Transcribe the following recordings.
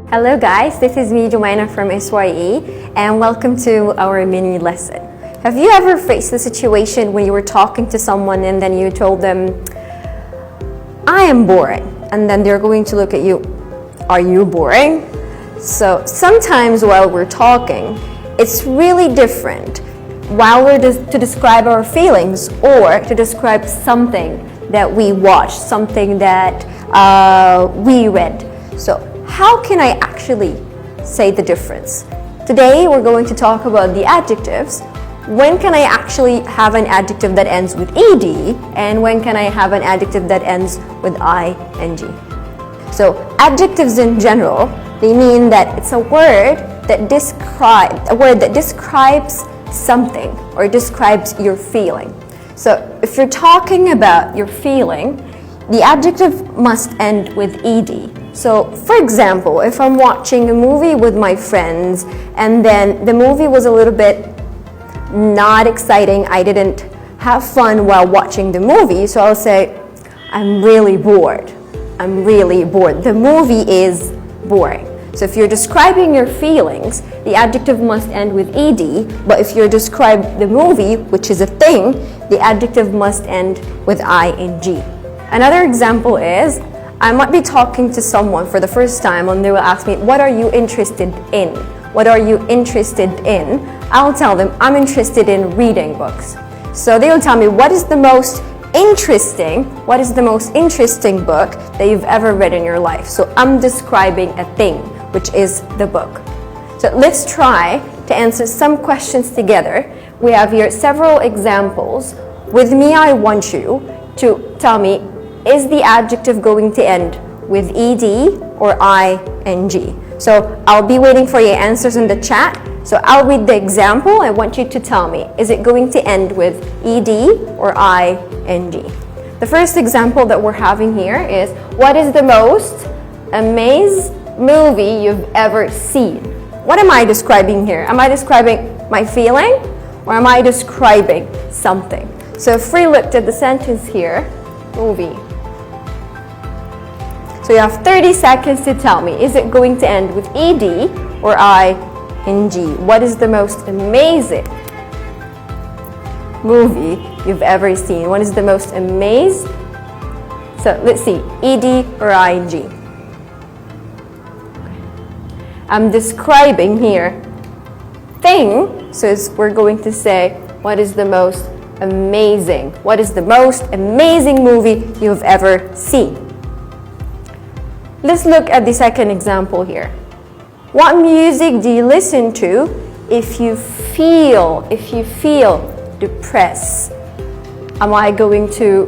Hello guys, this is me, Joanna from SYE, and welcome to our mini lesson. Have you ever faced the situation when you were talking to someone and then you told them, I am boring, and then they're going to look at you, are you boring? So sometimes while we're talking, it's really different while we're to describe our feelings or to describe something that we watched, something that we read. So how can I actually say the difference? Today we're going to talk about the adjectives. When can I actually have an adjective that ends with ed, and when can I have an adjective that ends with ing? So adjectives in general, they mean that it's a word that describes something or describes your feeling. So if you're talking about your feeling, the adjective must end with ed. So for example, if I'm watching a movie with my friends and then the movie was a little bit not exciting, I didn't have fun while watching the movie, so I'll say, I'm really bored. I'm really bored. The movie is boring. So if you're describing your feelings, the adjective must end with ed, but if you're describing the movie, which is a thing, the adjective must end with ing. Another example is, I might be talking to someone for the first time and they will ask me, what are you interested in? What are you interested in? I'll tell them, I'm interested in reading books. So they will tell me, what is the most interesting book that you've ever read in your life? So I'm describing a thing, which is the book. So let's try to answer some questions together. We have here several examples. With me, I want you to tell me, is the adjective going to end with ed or ing? So I'll be waiting for your answers in the chat. So I'll read the example. I want you to tell me, is it going to end with ed or ing? The first example that we're having here is, what is the most amazing movie you've ever seen? What am I describing here? Am I describing my feeling or am I describing something? So if we looked at the sentence here, movie. So you have 30 seconds to tell me, is it going to end with ed or ing? What is the most amazing movie you've ever seen? What is the most amazing? So let's see, ed or ing? I'm describing here thing, so we're going to say, what is the most amazing? What is the most amazing movie you've ever seen? Let's look at the second example here. What music do you listen to if you feel depressed? Am I going to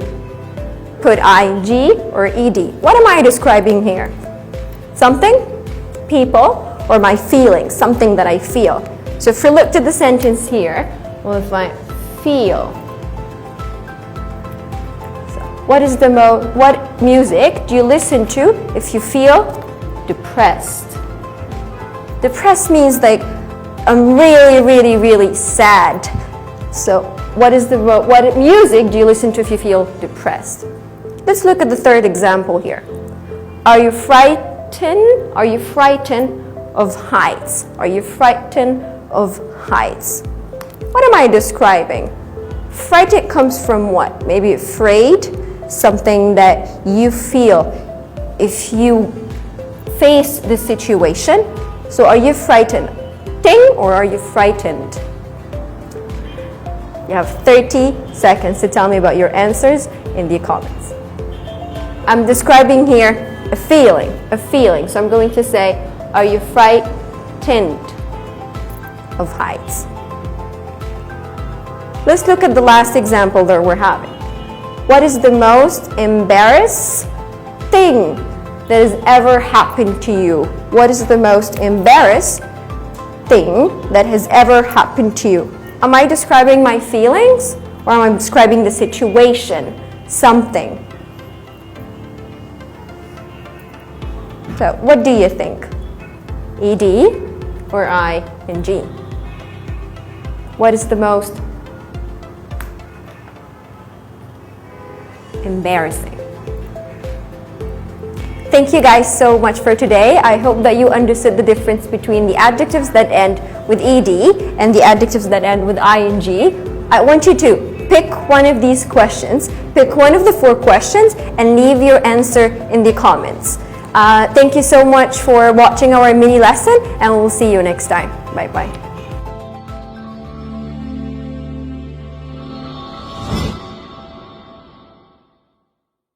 put ing or ed? What am I describing here? Something, people, or my feelings, something that I feel. So if we looked at the sentence here, we'll find feel. What music do you listen to if you feel depressed? Depressed means like I'm really sad. So what music do you listen to if you feel depressed? Let's look at the third example here. Are you frightened? Are you frightened of heights? Are you frightened of heights? What am I describing? Frightened comes from what? Maybe afraid, something that you feel if you face the situation. So are you frightened or are you frightened? You have 30 seconds to tell me about your answers in the comments. I'm describing here a feeling. So I'm going to say, are you frightened of heights? Let's look at the last example that we're having. What is the most embarrassing thing that has ever happened to you? What is the most embarrassing thing that has ever happened to you? Am I describing my feelings or am I describing the situation, something? So what do you think? ed or ing? What is the most embarrassing? Thank you guys so much for today. I hope that you understood the difference between the adjectives that end with ed and the adjectives that end with ing. I want you to pick one of these questions, pick one of the 4 questions, and leave your answer in the comments. Thank you so much for watching our mini lesson, and we'll see you next time. Bye bye.